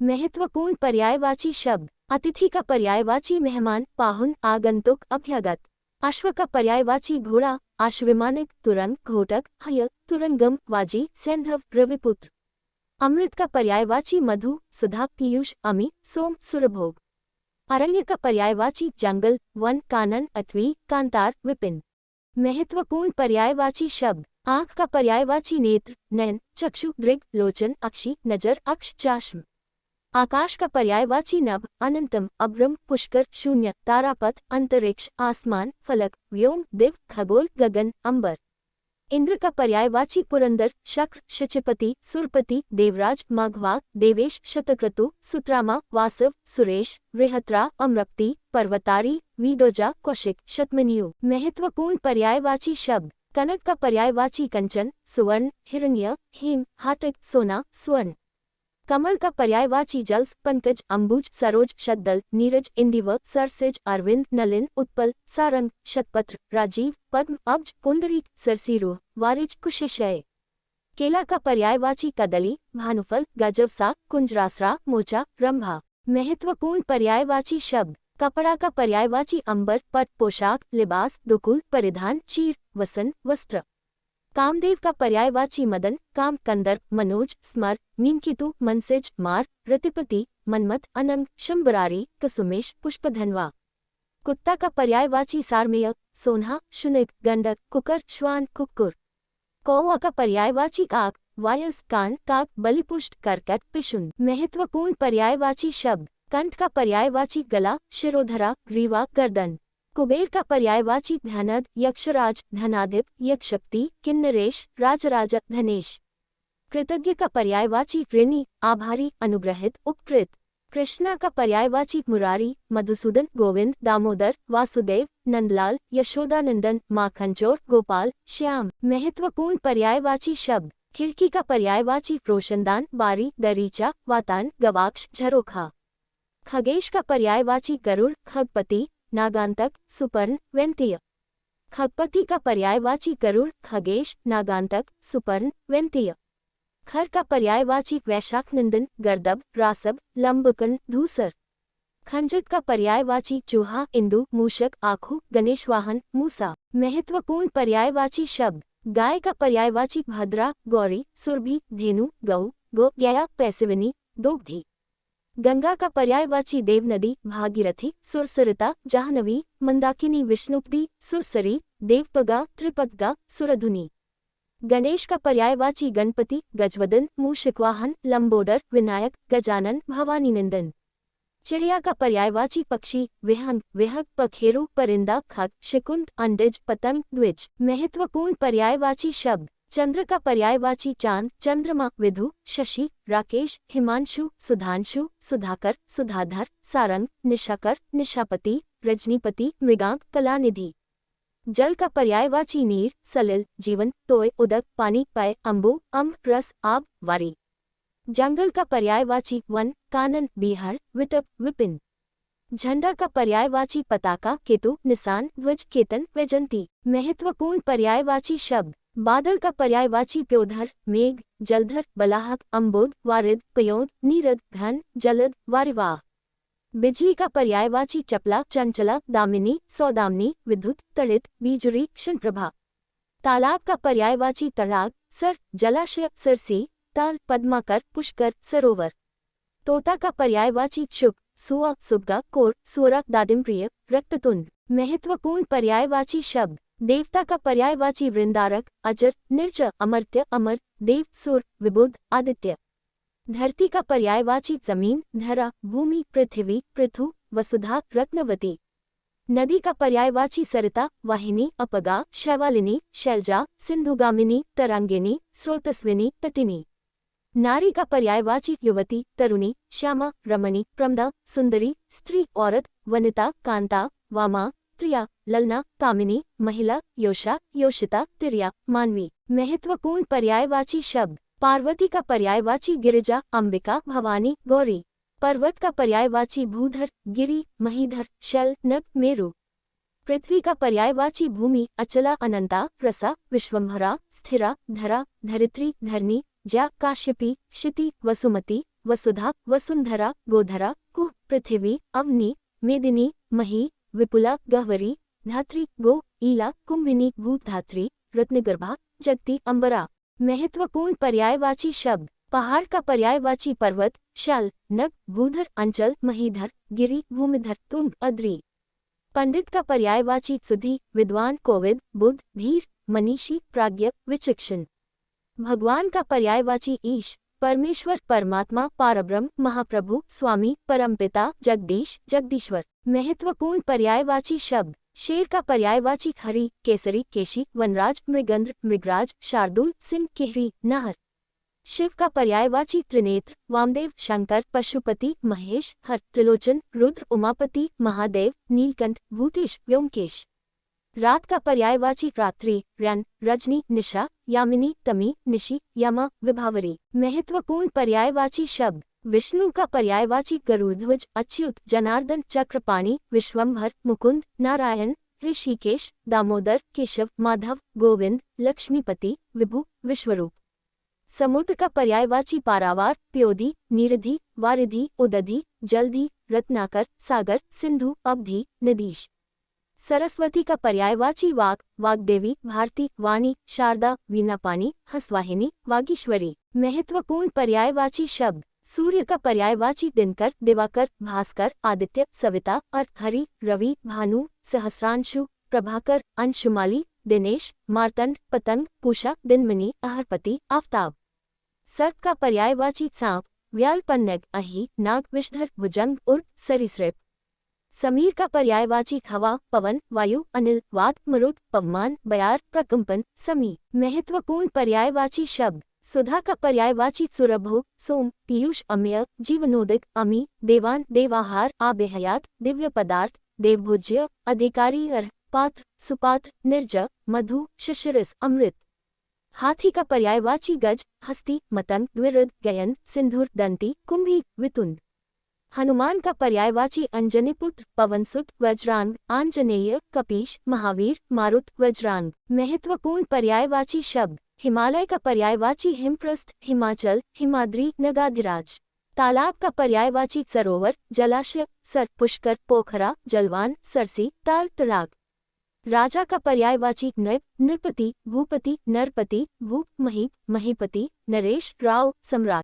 महत्वपूर्ण पर्यायवाची शब्द। अतिथि का पर्यायवाची मेहमान, पाहुन, आगंतुक, अभ्यागत। अश्व का पर्यायवाची घोड़ा, अश्विमानिक, तुरंग, घोटक, हय, तुरंगम, वाजी, सैंधव, रविपुत्र। अमृत का पर्यायवाची मधु, सुधा, पीयूष, अमी, सोम, सुरभोग। अरण्य का पर्यायवाची जंगल, वन, कानन, अथवी, कांतार, विपिन। महत्वपूर्ण पर्यायवाची शब्द। आँख का पर्यायवाची नेत्र, नयन, चक्षु, दृग, लोचन, अक्षि, नजर, अक्ष, चाश्म। आकाश का पर्यायवाची नभ, अनंतम, अभ्रम, पुष्कर, शून्य, तारापथ, अंतरिक्ष, आसमान, फलक, व्योम, दिव, खगोल, गगन, अंबर। इंद्र का पर्यायवाची पुरंदर, शक्र, शचपति, सुरपति, देवराज, माघवाक, देवेश, शतक्रतु, सुत्रामा, वासव, सुरेश, बृहत्रा, अम्रप्ति, पर्वतारी, वीडोजा, कौशिक, शतमनियु। महत्वपूर्ण पर्यायवाची शब्द। कनक का पर्यायवाची कंचन, सुवर्ण, हिरण्य, हेम, हाटक, सोना, स्वर्ण। कमल का पर्यायवाची जल्स, पंकज, अंबुज, सरोज, शद्दल, नीरज, इंदिवर, सरसिज, अरविंद, नलिन, उत्पल, सारंग, शतपत्र, राजीव, पद्म, अब्ज, पुंडरीक, सरसीरुह, वारिज, कुशेशय। केला का पर्यायवाची कदली, भानुफल, गजवसा, कुंजरासरा, मोचा, रंभा। महत्वपूर्ण पर्यायवाची शब्द। कपड़ा का पर्यायवाची अंबर, पट, पोशाक, लिबास, दुकुल, परिधान, चीर, वसन, वस्त्र। कामदेव का पर्यायवाची मदन, काम, कंदर्प, मनोज, स्मर, मीनकितु, मनसिज, मार, रतिपति, मनमथ, अनंग, शंबरारी, कसुमेश, पुष्पधनवा। कुत्ता का पर्यायवाची सारमेय, सोन्हा, शुनिक, गंडक, कुकर, श्वान, कुक्कुर। कौवा का पर्यायवाची काक, वायस, कान, काक, बलिपुष्ट, करकट, पिशुन। महत्वपूर्ण पर्यायवाची शब्द। कंठ का पर्यायवाची गला, शिरोधरा, ग्रीवा, गर्दन। कुबेर का पर्यायवाची धनद, यक्षराज, धनाधिप, यक्षशक्ति, किन्नरेश, राजराज, धनेश। कृतज्ञ का पर्यायवाची ऋणी, आभारी, अनुग्रहित, उपकृत। कृष्णा का पर्यायवाची मुरारी, मधुसूदन, गोविंद, दामोदर, वासुदेव, नंदलाल, यशोदानंदन, माखनचोर, गोपाल, श्याम। महत्वपूर्ण पर्यायवाची शब्द। खिड़की का पर्यायवाची रोशनदान, बारी, दरीचा, वातान, गवाक्ष, झरोखा। खगेश का पर्यायवाची गरुड़, खगपति, नागांतक, सुपर्ण, वेंतीय। खगपति का पर्यायवाची गरुड़, खगेश, नागांतक, सुपर्ण, वेंतीय। खर का पर्यायवाची वैशाख, निंदन, गर्दब, रासब, लंबकन, धूसर। खंजत का पर्यायवाची चूहा, इंदु, मूषक, आखू, गणेशवाहन, मूसा। महत्वपूर्ण पर्यायवाची शब्द। गाय का पर्यायवाची भद्रा, गौरी, सुरभि, धेनु, गौ, गो, गया, पैसिविनी, दोग्धी। गंगा का पर्यायवाची देवनदी, भागीरथी, सुरसरिता, जाह्नवी, मंदाकिनी, विष्णुपदी, सुरसरी, देवपगा, त्रिपदगा, सुरधुनी। गणेश का पर्यायवाची गणपति, गजवदन, मूषिकवाहन, लंबोदर, विनायक, गजानन, भवानीनंदन। चिड़िया का पर्यायवाची पक्षी, विहंग, विहग, पखेरु, परिंदा, खग, शिकुंद, अंडिज, पतंग, द्विज। महत्वपूर्ण पर्यायवाची शब्द। चंद्र का पर्यायवाची चांद, चंद्रमा, विधु, शशि, राकेश, हिमांशु, सुधांशु, सुधाकर, सुधाधर, सारंग, निशाकर, निशापति, रजनीपति, मृगांक, कलानिधि। जल का पर्यायवाची नीर, सलिल, जीवन, तोय, उदक, पानी, पय, अम्बु, अम्ब, रस, आब, वारी। जंगल का पर्यायवाची वन, कानन, बिहार, विटप, विपिन। झंडा का पर्यायवाची पताका, केतु, निशान, ध्वज, केतन, वैजंती। महत्वपूर्ण पर्यायवाची शब्द। बादल का पर्यायवाची प्योधर, मेघ, जलधर, बलाहक, अम्बुद, वारिद, पयोद, नीरद, घन, जलद, वारिवाह। बिजली का पर्यायवाची चपला, चंचला, दामिनी, सौदामिनी, विद्युत, तड़ित, बीजुरी, क्षणप्रभा। तालाब का पर्यायवाची तड़ाग, सर, जलाशय, सरसी, ताल, पद्माकर, पुष्कर, सरोवर। तोता का पर्यायवाची चुक, सुआ, सुबगा, कोर, सूरा, दादिमप्रिय, रक्ततुंड। महत्वपूर्ण पर्यायवाची शब्द। देवता का पर्यायवाची वृंदारक, अजर, निर्ज, अमर्त्य, अमर, देव, सुर, विबुध, आदित्य। धरती का पर्यायवाची जमीन, धरा, भूमि, पृथ्वी, पृथु, वसुधा, रत्नवती। नदी का पर्यायवाची सरिता, वाहिनी, अपगा, शैवालिनी, शैलजा, सिंधुगामिनी, तरांगिनी, स्रोतस्विनी, तटिनी। नारी का पर्यायवाची युवती, तरुणी, श्यामा, रमणी, प्रमदा, सुंदरी, स्त्री, औरत, वनिता, कांता, वामा, त्रिया, ललना, कामिनी, महिला, योषा, योषिता, तिर्या, मानवी। महत्वपूर्ण पर्यायवाची शब्द। पार्वती का पर्यायवाची गिरिजा, अंबिका, भवानी, गौरी। पर्वत का पर्यायवाची भूधर, गिरि, महीधर, शैल, नग, मेरु। पृथ्वी का पर्यायवाची भूमि, अचला, अनंता, रसा, विश्वंभरा, स्थिरा, धरा, धरित्री, धरनी, ज्या, काश्यपी, क्षिति, वसुमती, वसुधा वसुंधरा गोधरा कुह पृथिवी अवनी मेदिनी मही विपुला गह्वरी धात्री गो ईला कुंभिनी भूधात्री रत्नगर्भा जगती अंबरा। महत्वपूर्ण पर्यायवाची शब्द। पहाड़ का पर्यायवाची पर्वत शल नग भूधर अंचल महीधर गिरि भूमिधर तुंग अद्री। पंडित का पर्यायवाची सुधी विद्वान कोविद बुद्ध धीर मनीषी प्राज्ञ विचक्षण। भगवान का पर्यायवाची ईश परमेश्वर परमात्मा पारब्रह्म महाप्रभु स्वामी परमपिता जगदीश जगदीश्वर। महत्वपूर्ण पर्यायवाची शब्द। शेर का पर्यायवाची हरि केसरी केशी वनराज मृगंद्र मृगराज शार्दूल सिंह किहरी नहर। शिव का पर्यायवाची त्रिनेत्र वामदेव शंकर पशुपति महेश हर त्रिलोचन रुद्र उमापति महादेव नीलकंठ भूतेश व्योमकेश। रात का पर्यायवाची रात्रि रन रजनी निशा यामिनी तमी निशि यमा विभावरी। महत्वपूर्ण पर्यायवाची शब्द। विष्णु का पर्यायवाची गरुड़ध्वज अच्युत जनार्दन चक्रपाणि विश्वंभर मुकुंद नारायण ऋषिकेश दामोदर केशव माधव गोविंद लक्ष्मीपति विभु विश्वरूप। समुद्र का पर्यायवाची पारावार प्योधि नीरधि वारिधि उदधि जलधि रत्नाकर सागर सिंधु अवधि नदीश। सरस्वती का पर्यायवाची वाक वाग्देवी भारती वाणी शारदा वीणापानी हंसवाहिनी वागीश्वरी। महत्वपूर्ण पर्यायवाची शब्द। सूर्य का पर्यायवाची दिनकर दिवाकर भास्कर आदित्य सविता अर्क हरि रवि भानु सहस्रांशु प्रभाकर अंशुमाली दिनेश मार्तंड पतंग पूषा दिनमणि अहरपति आफ्ताब। सर्प का पर्यायवाची सांप व्याल पन्नग अहि नाग विषधर भुजंग उर्प सरीसृप। समीर का पर्यायवाची हवा पवन वायु अनिल वात मरुत पवमान बयार प्रकंपन समी। महत्वपूर्ण पर्यायवाची शब्द। सुधा का पर्यायवाची सुरभो सोम पीयूष अम्य जीवनोदिक अमी देवान देवाहार आबेहयात दिव्य पदार्थ देवभोज्य अधिकारी अर्ह पात्र सुपात्र निर्ज मधु शिशिरिस अमृत। हाथी का पर्यायवाची गज हस्ती मतंग द्विरुद गयन सिंधुर दंती कुंभी वितुंड। हनुमान का पर्यायवाची अंजनी पुत्र पवनसुत वज्रांग आंजनेय कपीश महावीर मारुत वज्रांग। महत्वपूर्ण पर्यायवाची शब्द। हिमालय का पर्यायवाची हिमप्रस्थ हिमाचल हिमाद्री नगाधिराज। तालाब का पर्यायवाची सरोवर जलाशय सर पुष्कर पोखरा जलवान सरसी ताल तड़ाग। राजा का पर्यायवाची नृप नृपति भूपति नरपति भूप मही महीपति नरेश राव सम्राट।